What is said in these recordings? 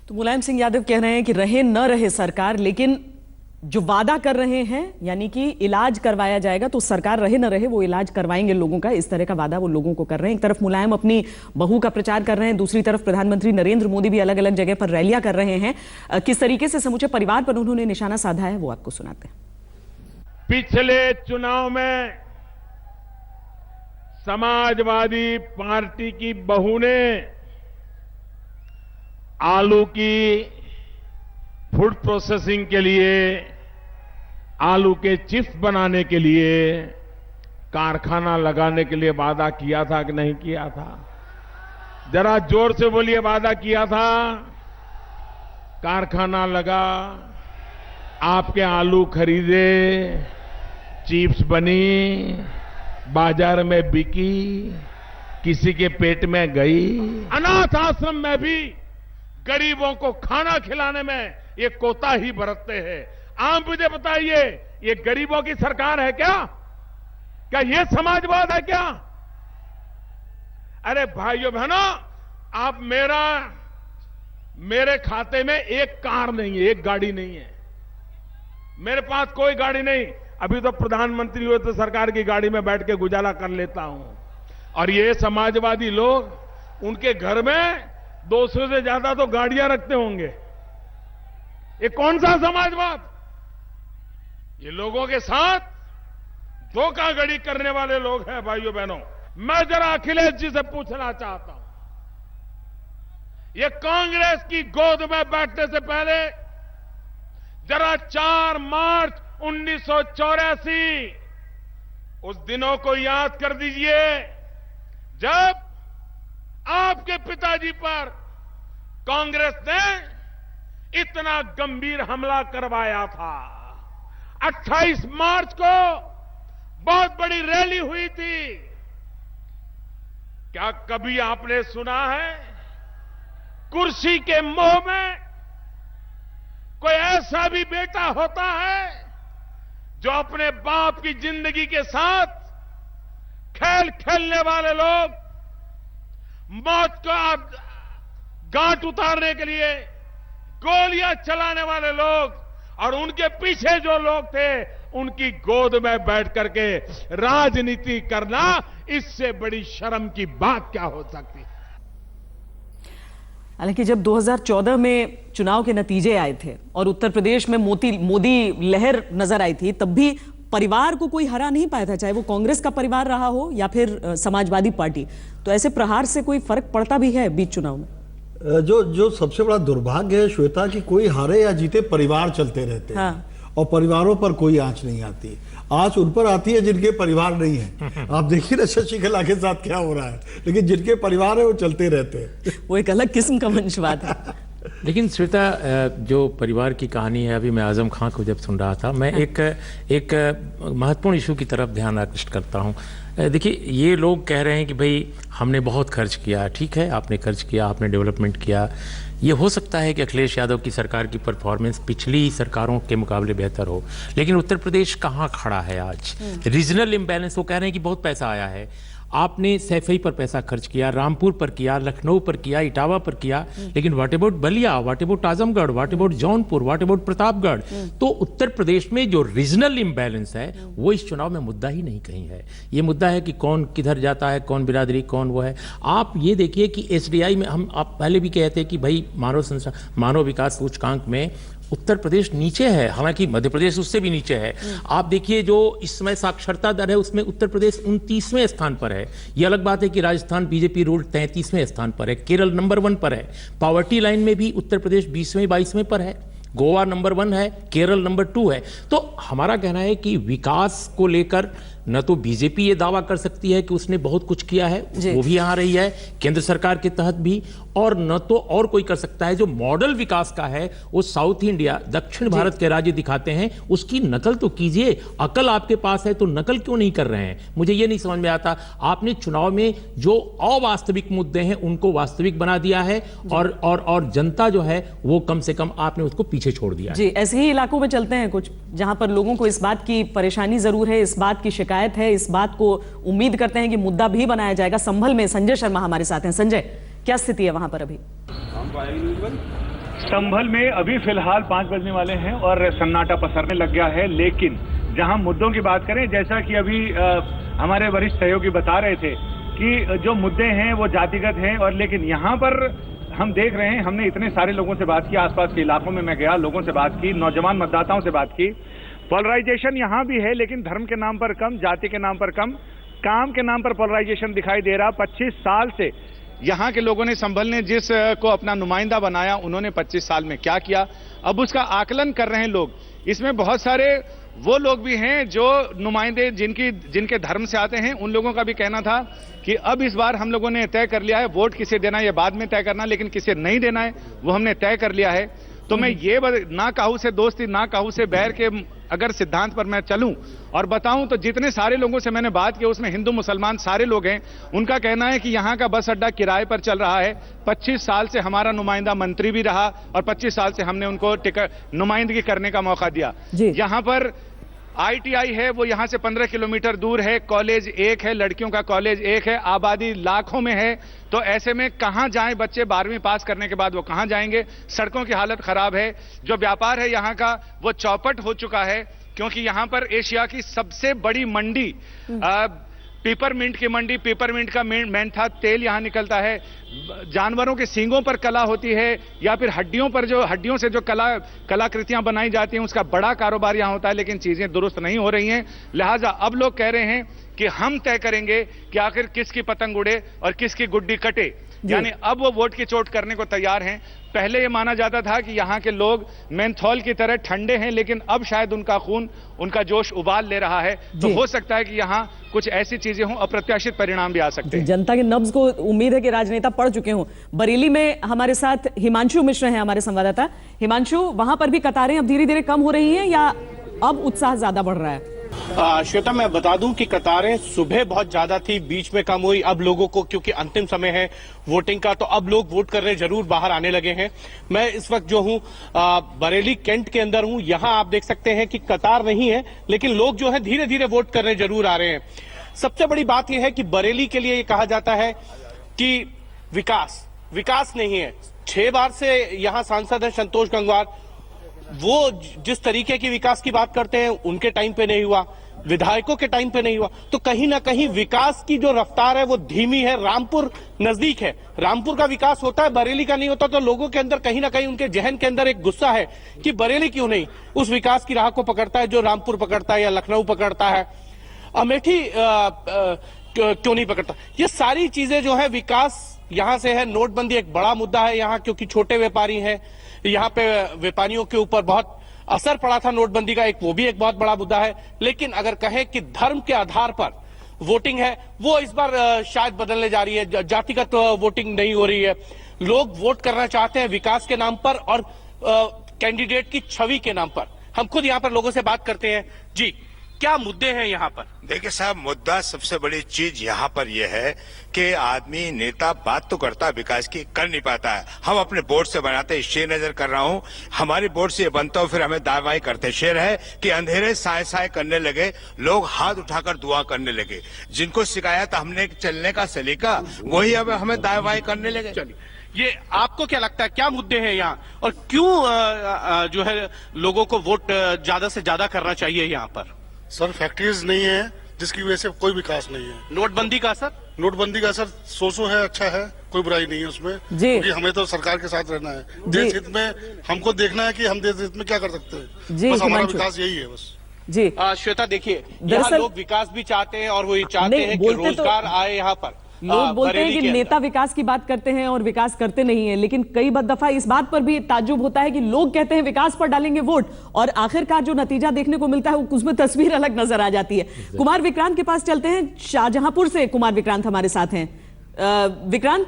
तो मुलायम सिंह यादव कह रहे हैं कि रहे न रहे सरकार, लेकिन जो वादा कर रहे हैं यानी कि इलाज करवाया जाएगा, तो सरकार रहे न रहे वो इलाज करवाएंगे लोगों का, इस तरह का वादा वो लोगों को कर रहे हैं। एक तरफ मुलायम अपनी बहू का प्रचार कर रहे हैं, दूसरी तरफ प्रधानमंत्री नरेंद्र मोदी भी अलग अलग जगह पर रैलियां कर रहे हैं। किस तरीके से समूचे परिवार पर उन्होंने निशाना साधा है वो आपको सुनाते हैं। पिछले चुनाव में समाजवादी पार्टी की बहू ने आलू की फूड प्रोसेसिंग के लिए, आलू के चिप्स बनाने के लिए कारखाना लगाने के लिए वादा किया था कि नहीं किया था? जरा जोर से बोलिए, वादा किया था। कारखाना लगा, आपके आलू खरीदे, चिप्स बनी, बाजार में बिकी, किसी के पेट में गई। अनाथ आश्रम में भी गरीबों को खाना खिलाने में ये कोताही बरतते हैं। आप मुझे बताइए, ये गरीबों की सरकार है क्या? क्या ये समाजवाद है क्या? अरे भाइयों बहनों, आप मेरे खाते में एक कार नहीं है, एक गाड़ी नहीं है, मेरे पास कोई गाड़ी नहीं। अभी तो प्रधानमंत्री हुए तो सरकार की गाड़ी में बैठ के गुजारा कर लेता हूं। और ये समाजवादी लोग, उनके घर में 200 से ज्यादा तो गाड़ियां रखते होंगे। ये कौन सा समाजवाद? ये लोगों के साथ धोखाधड़ी करने वाले लोग हैं। भाइयों बहनों, मैं जरा अखिलेश जी से पूछना चाहता हूं, ये कांग्रेस की गोद में बैठने से पहले जरा 4 मार्च 1984 उस दिनों को याद कर दीजिए, जब आपके पिताजी पर कांग्रेस ने इतना गंभीर हमला करवाया था। 28 मार्च को बहुत बड़ी रैली हुई थी। क्या कभी आपने सुना है कुर्सी के मोह में कोई ऐसा भी बेटा होता है जो अपने बाप की जिंदगी के साथ खेल खेलने वाले लोग, मौत का गांठ उतारने के लिए गोलियां चलाने वाले लोग और उनके पीछे जो लोग थे, उनकी गोद में बैठ करके राजनीति करना, इससे बड़ी शर्म की बात क्या हो सकती है? हालांकि जब 2014 में चुनाव के नतीजे आए थे और उत्तर प्रदेश में मोदी लहर नजर आई थी, तब भी परिवार को कोई हरा नहीं पाया था, चाहे वो कांग्रेस का परिवार रहा हो या फिर समाजवादी पार्टी। तो ऐसे प्रहार से कोई फर्क पड़ता भी है बीच चुनाव में? जो सबसे बड़ा दुर्भाग्य है श्वेता, कि कोई हारे या जीते परिवार चलते रहते हैं। हाँ। और परिवारों पर कोई आंच नहीं आती। आंच उन पर आती है जिनके परिवार नहीं है। आप देखिए ना शशिकला के साथ क्या हो रहा है, लेकिन जिनके परिवार है वो चलते रहते हैं। वो एक अलग किस्म का वंशवाद है। लेकिन श्वेता, जो परिवार की कहानी है, अभी मैं आजम खां को जब सुन रहा था, मैं एक महत्वपूर्ण इशू की तरफ ध्यान आकृष्ट करता हूं। देखिए, ये लोग कह रहे हैं कि भाई हमने बहुत खर्च किया। ठीक है, आपने खर्च किया, आपने डेवलपमेंट किया। ये हो सकता है कि अखिलेश यादव की सरकार की परफॉर्मेंस पिछली सरकारों के मुकाबले बेहतर हो, लेकिन उत्तर प्रदेश कहाँ खड़ा है आज? Regional imbalance. वो कह रहे हैं कि बहुत पैसा आया है, आपने सैफई पर पैसा खर्च किया, रामपुर पर किया, लखनऊ पर किया, इटावा पर किया, लेकिन what about Ballia, what about Azamgarh, what about Jaunpur, what about Pratapgarh? तो उत्तर प्रदेश में जो रीजनल इम्बैलेंस है वो इस चुनाव में मुद्दा ही नहीं कहीं है। ये मुद्दा है कि कौन किधर जाता है, कौन बिरादरी, कौन वो है। आप ये देखिए कि एसडीआई में आप पहले भी कहते हैं कि भाई मानव विकास सूचकांक में उत्तर प्रदेश नीचे है, हालांकि मध्य प्रदेश उससे भी नीचे है। आप देखिए जो इस समय साक्षरता दर है उसमें उत्तर प्रदेश 29वें स्थान पर है। ये अलग बात है कि राजस्थान बीजेपी रूल 33वें स्थान पर है, केरल नंबर 1 पर है। पॉवर्टी लाइन में भी उत्तर प्रदेश 20वें 22वें पर है, गोवा नंबर 1 है, केरल नंबर 2 है। तो हमारा कहना है कि विकास को लेकर न तो बीजेपी ये दावा कर सकती है कि उसने बहुत कुछ किया है, वो भी यहाँ रही है केंद्र सरकार के तहत भी, और न तो और कोई कर सकता है। जो मॉडल विकास का है वो साउथ इंडिया, दक्षिण भारत के राज्य दिखाते हैं, उसकी नकल तो कीजिए। अकल आपके पास है तो नकल क्यों नहीं कर रहे हैं? मुझे ये नहीं समझ में आता। आपने चुनाव में जो अवास्तविक मुद्दे हैं उनको वास्तविक बना दिया है, और जनता जो है वो कम से कम आपने उसको पीछे छोड़ दिया जी। ऐसे ही इलाकों में चलते हैं कुछ, जहां पर लोगों को इस बात की परेशानी जरूर है, इस बात की शिकायत है, इस बात को उम्मीद करते हैं कि मुद्दा भी बनाया जाएगा। संभल में संजय शर्मा हमारे साथ हैं। संजय, क्या स्थिति है वहां पर अभी? संभल में अभी फिलहाल 5 बजने वाले हैं और सन्नाटा पसरने लग गया है, लेकिन जहां मुद्दों की बात करें, जैसा कि अभी हमारे वरिष्ठ सहयोगी बता रहे थे कि जो मुद्दे हैं वो जातिगत हैं, और लेकिन यहां पर हम देख रहे हैं, हमने इतने सारे लोगों से बात की, आसपास के इलाकों में मैं गया, लोगों से बात की, नौजवान मतदाताओं से बात की। पोलराइजेशन यहां भी है, लेकिन धर्म के नाम पर कम, जाति के नाम पर कम, काम के नाम पर पोलराइजेशन दिखाई दे रहा। 25 साल से यहाँ के लोगों ने, संभल ने जिस को अपना नुमाइंदा बनाया, उन्होंने 25 साल में क्या किया, अब उसका आकलन कर रहे हैं लोग। इसमें बहुत सारे वो लोग भी हैं जो नुमाइंदे जिनके धर्म से आते हैं, उन लोगों का भी कहना था कि अब इस बार हम लोगों ने तय कर लिया है, वोट किसे देना है ये बाद में तय करना, लेकिन किसे नहीं देना है वो हमने तय कर लिया है। तो मैं ये ना काहू से दोस्ती ना काहू से बैर के अगर सिद्धांत पर मैं चलूं और बताऊं तो जितने सारे लोगों से मैंने बात की उसमें हिंदू मुसलमान सारे लोग हैं। उनका कहना है कि यहां का बस अड्डा किराए पर चल रहा है। 25 साल से हमारा नुमाइंदा मंत्री भी रहा और 25 साल से हमने उनको नुमाइंदगी करने का मौका दिया। यहां पर ITI है, वो यहां से 15 किलोमीटर दूर है, कॉलेज एक है, लड़कियों का कॉलेज एक है, आबादी लाखों में है। तो ऐसे में कहां जाएं बच्चे? 12वीं पास करने के बाद वो कहां जाएंगे? सड़कों की हालत खराब है। जो व्यापार है यहां का वो चौपट हो चुका है, क्योंकि यहां पर एशिया की सबसे बड़ी मंडी पेपरमिंट की मंडी, पेपरमिंट का मेंथा तेल यहां निकलता है। जानवरों के सींगों पर कला होती है या फिर हड्डियों से जो कलाकृतियां बनाई जाती हैं, उसका बड़ा कारोबार यहां होता है, लेकिन चीजें दुरुस्त नहीं हो रही हैं। लिहाजा अब लोग कह रहे हैं कि हम तय करेंगे कि आखिर किसकी पतंग उड़े और किसकी गुड्डी कटे। यानी अब वो वोट की चोट करने को तैयार हैं। पहले ये माना जाता था कि यहाँ के लोग मेंथॉल की तरह ठंडे हैं, लेकिन अब शायद उनका खून, उनका जोश उबाल ले रहा है। तो हो सकता है कि यहाँ कुछ ऐसी चीजें हों, अप्रत्याशित परिणाम भी आ सकते हैं। जनता के नब्ज को उम्मीद है कि राजनेता पढ़ चुके हों। बरेली में हमारे साथ हिमांशु मिश्र हैं, हमारे संवाददाता। हिमांशु, वहां पर भी कतारें अब धीरे धीरे कम हो रही हैं या अब उत्साह ज्यादा बढ़ रहा है? श्वेता, मैं बता दूं कि कतारें सुबह बहुत ज्यादा थी, बीच में कम हुई। अब लोगों को, क्योंकि अंतिम समय है वोटिंग का, तो अब लोग वोट करने जरूर बाहर आने लगे हैं। मैं इस वक्त जो हूं बरेली कैंट के अंदर हूं। यहां आप देख सकते हैं कि कतार नहीं है, लेकिन लोग जो है धीरे धीरे वोट करने जरूर आ रहे हैं। सबसे बड़ी बात यह है कि बरेली के लिए ये कहा जाता है कि विकास नहीं है। 6 बार से यहां सांसद है संतोष गंगवार। वो जिस तरीके की विकास की बात करते हैं, उनके टाइम पे नहीं हुआ, विधायकों के टाइम पे नहीं हुआ। तो कहीं ना कहीं विकास की जो रफ्तार है वो धीमी है। रामपुर नजदीक है, रामपुर का विकास होता है, बरेली का नहीं होता। तो लोगों के अंदर कहीं ना कहीं, उनके जहन के अंदर एक गुस्सा है कि बरेली क्यों नहीं उस विकास की राह को पकड़ता है जो रामपुर पकड़ता है या लखनऊ पकड़ता है, अमेठी क्यों नहीं पकड़ता। ये सारी चीजें जो है, विकास यहां से है। नोटबंदी एक बड़ा मुद्दा है यहाँ, क्योंकि छोटे व्यापारी हैं, यहाँ पे व्यापारियों के ऊपर बहुत असर पड़ा था नोटबंदी का, वो भी एक बहुत बड़ा मुद्दा है। लेकिन अगर कहें कि धर्म के आधार पर वोटिंग है, वो इस बार शायद बदलने जा रही है। जातिगत वोटिंग नहीं हो रही है। लोग वोट करना चाहते हैं विकास के नाम पर और कैंडिडेट की छवि के नाम पर। हम खुद यहाँ पर लोगों से बात करते हैं। जी, क्या मुद्दे हैं यहाँ पर? देखिए साहब, मुद्दा सबसे बड़ी चीज यहाँ पर यह है कि आदमी, नेता बात तो करता है, विकास की कर नहीं पाता है। हम अपने बोर्ड से बनाते हैं, शेर नजर कर रहा हूँ, हमारे बोर्ड से ये बनता हो, फिर हमें दावाई करते। शेर है कि अंधेरे साए साए करने लगे, लोग हाथ उठाकर दुआ करने लगे। जिनको शिकायत हमने चलने का सलीका, वही अब हमें दावाई करने लगे। चलिए, ये आपको क्या लगता है, क्या मुद्दे हैं यहाँ और क्यों जो है लोगों को वोट ज्यादा से ज्यादा करना चाहिए यहाँ पर? सर, फैक्ट्रीज नहीं है जिसकी वजह से कोई विकास नहीं है। नोटबंदी का असर? नोटबंदी का असर सो है, अच्छा है, कोई बुराई नहीं है उसमें, क्योंकि हमें तो सरकार के साथ रहना है। देश हित में हमको देखना है कि हम देश हित में क्या कर सकते हैं। बस हमारा विकास यही है बस। जी श्वेता, देखिए, यहाँ लोग विकास भी चाहते हैं और वो ये चाहते हैं कि रोजगार आए यहाँ पर। लोग बोलते हैं कि नेता विकास की बात करते हैं और विकास करते नहीं है, लेकिन कई दफा इस बात पर भी ताज्जुब होता है कि लोग कहते हैं विकास पर डालेंगे वोट और आखिरकार जो नतीजा देखने को मिलता है उसमें तस्वीर अलग नजर आ जाती है। कुमार विक्रांत के पास चलते हैं। शाहजहांपुर से कुमार विक्रांत हमारे साथ हैं। विक्रांत,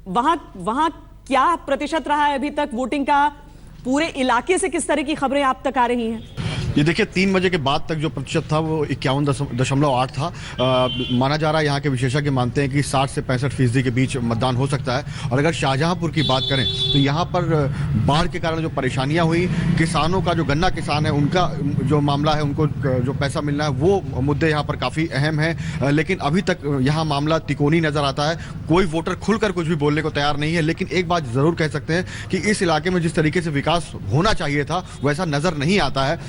वहां क्या प्रतिशत रहा है अभी तक वोटिंग का? पूरे इलाके से किस तरह की खबरें आप तक आ रही हैं? ये देखिए 3 बजे के बाद तक जो प्रतिशत था वो 51.8 था। माना जा रहा है, यहाँ के विशेषज्ञ मानते हैं कि 60 से 65% के बीच मतदान हो सकता है। और अगर शाहजहांपुर की बात करें तो यहाँ पर बाढ़ के कारण जो परेशानियां हुई, किसानों का जो गन्ना किसान है उनका जो मामला है, उनको जो पैसा मिलना है, वो मुद्दे यहाँ पर काफ़ी अहम है। लेकिन अभी तक यहाँ मामला तिकोनी नज़र आता है। कोई वोटर खुलकर कुछ भी बोलने को तैयार नहीं है। लेकिन एक बात ज़रूर कह सकते हैं कि इस इलाके में जिस तरीके से विकास होना चाहिए था वैसा नज़र नहीं आता है,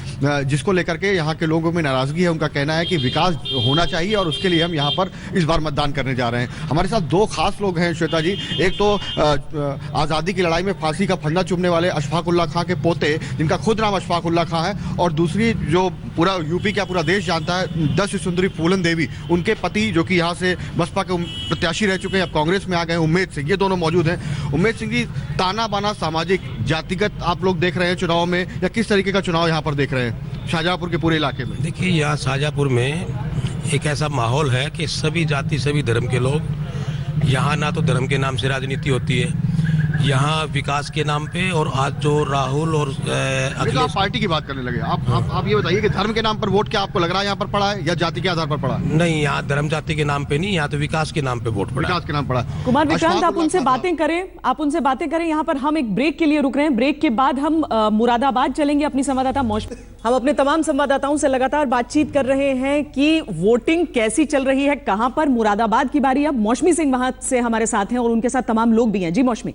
जिसको लेकर के यहाँ के लोगों में नाराजगी है। उनका कहना है कि विकास होना चाहिए और उसके लिए हम यहाँ पर इस बार मतदान करने जा रहे हैं। हमारे साथ 2 खास लोग हैं श्वेता जी। एक तो आज़ादी की लड़ाई में फांसी का फंदा चुभने वाले अशफाक उल्लाह खां के पोते, जिनका खुद नाम अशफाक उल्लाह खां है, और दूसरी जो पूरा यूपी क्या पूरा देश जानता है, 10 सुंदरी फूलन देवी, उनके पति जो कि यहाँ से बसपा के प्रत्याशी रह चुके हैं, अब कांग्रेस में आ गए, उम्मेद सिंह। ये दोनों मौजूद हैं। उम्मेद सिंह जी, ताना बाना सामाजिक जातिगत आप लोग देख रहे हैं चुनाव में, या किस तरीके का चुनाव यहाँ पर देख रहे हैं शाहजहांपुर के पूरे इलाके में? देखिए, यहाँ शाहजहांपुर में एक ऐसा माहौल है कि सभी जाति सभी धर्म के लोग यहाँ, ना तो धर्म के नाम से राजनीति होती है, यहाँ विकास के नाम पे। और आज जो राहुल और अखिलेश, आप पार्टी की बात करने लगे, आप ये बताइए कि धर्म के नाम पर वोट क्या आपको लग रहा है यहाँ पर पड़ा है या जाति के आधार पर पड़ा? नहीं, यहाँ धर्म जाति के नाम पे नहीं, यहाँ तो विकास के नाम पे वोट पड़ा। विकास के नाम पड़ा। कुमार विक्रांत, आप उनसे बातें करें। यहाँ पर हम एक ब्रेक के लिए रुक रहे हैं। ब्रेक के बाद हम मुरादाबाद चलेंगे अपनी संवाददाता मौसमी। हम अपने तमाम संवाददाताओं से लगातार बातचीत कर रहे हैं कि वोटिंग कैसी चल रही है, कहां पर। मुरादाबाद की बारी अब मौसमी सिंह वहां से हमारे साथ हैं और उनके साथ तमाम लोग भी हैं। जी मौसमी।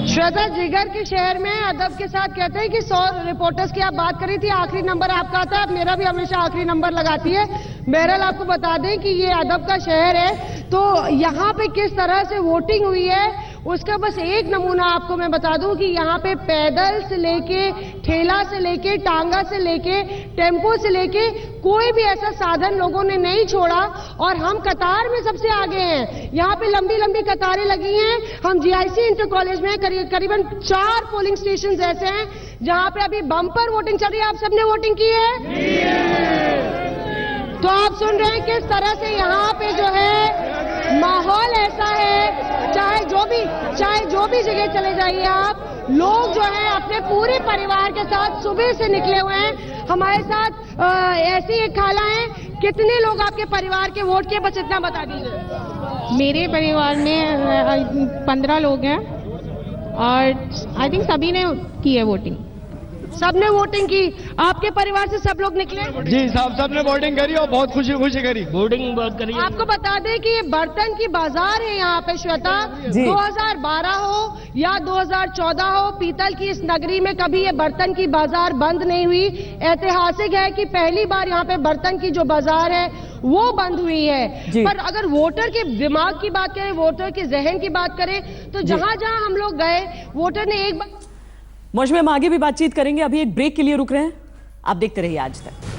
श्वेता, जिगर के शहर में अदब के साथ कहते हैं कि 100 रिपोर्टर्स की आप बात करी थी, आखिरी नंबर आपका आता है। मेरा भी हमेशा आखिरी नंबर लगाती है। बहरहाल आपको बता दें कि ये अदब का शहर है, तो यहाँ पे किस तरह से वोटिंग हुई है उसका बस एक नमूना आपको मैं बता दूं कि यहाँ पे पैदल से लेके, ठेला से लेके, टांगा से लेके, टेम्पो से लेके कोई भी ऐसा साधन लोगों ने नहीं छोड़ा। और हम कतार में सबसे आगे हैं। यहाँ पे लंबी लंबी कतारें लगी हैं। हम जीआईसी इंटर कॉलेज में करीबन 4 पोलिंग स्टेशन ऐसे हैं जहाँ पे अभी बम्पर वोटिंग चल रही है। आप सबने वोटिंग की है? तो आप सुन रहे हैं किस तरह से यहाँ पे जो है माहौल ऐसा है, चाहे जो भी जगह चले जाइए आप, लोग जो हैं अपने पूरे परिवार के साथ सुबह से निकले हुए हैं। हमारे साथ ऐसी एक खाला है। कितने लोग आपके परिवार के वोट किए, बस इतना बता दीजिए। मेरे परिवार में 15 लोग हैं और आई थिंक सभी ने की है वोटिंग। सबने वोटिंग की? आपके परिवार से सब लोग निकले? जी साहब, सबने वोटिंग करी और बहुत खुशी करी। वोटिंग बहुत करी। आपको बता दें कि ये बर्तन की बाजार है यहाँ पे श्वेता। 2012 हो या 2014 हो, पीतल की इस नगरी में कभी ये बर्तन की बाजार बंद नहीं हुई। ऐतिहासिक है कि पहली बार यहाँ पे बर्तन की जो बाजार है वो बंद हुई है। पर अगर वोटर के दिमाग की बात करें, वोटर के जहन की बात करें, तो जहां जहां हम लोग गए, वोटर ने एक बार। मौसमी, हम आगे भी बातचीत करेंगे, अभी एक ब्रेक के लिए रुक रहे हैं। आप देखते रहिए आज तक।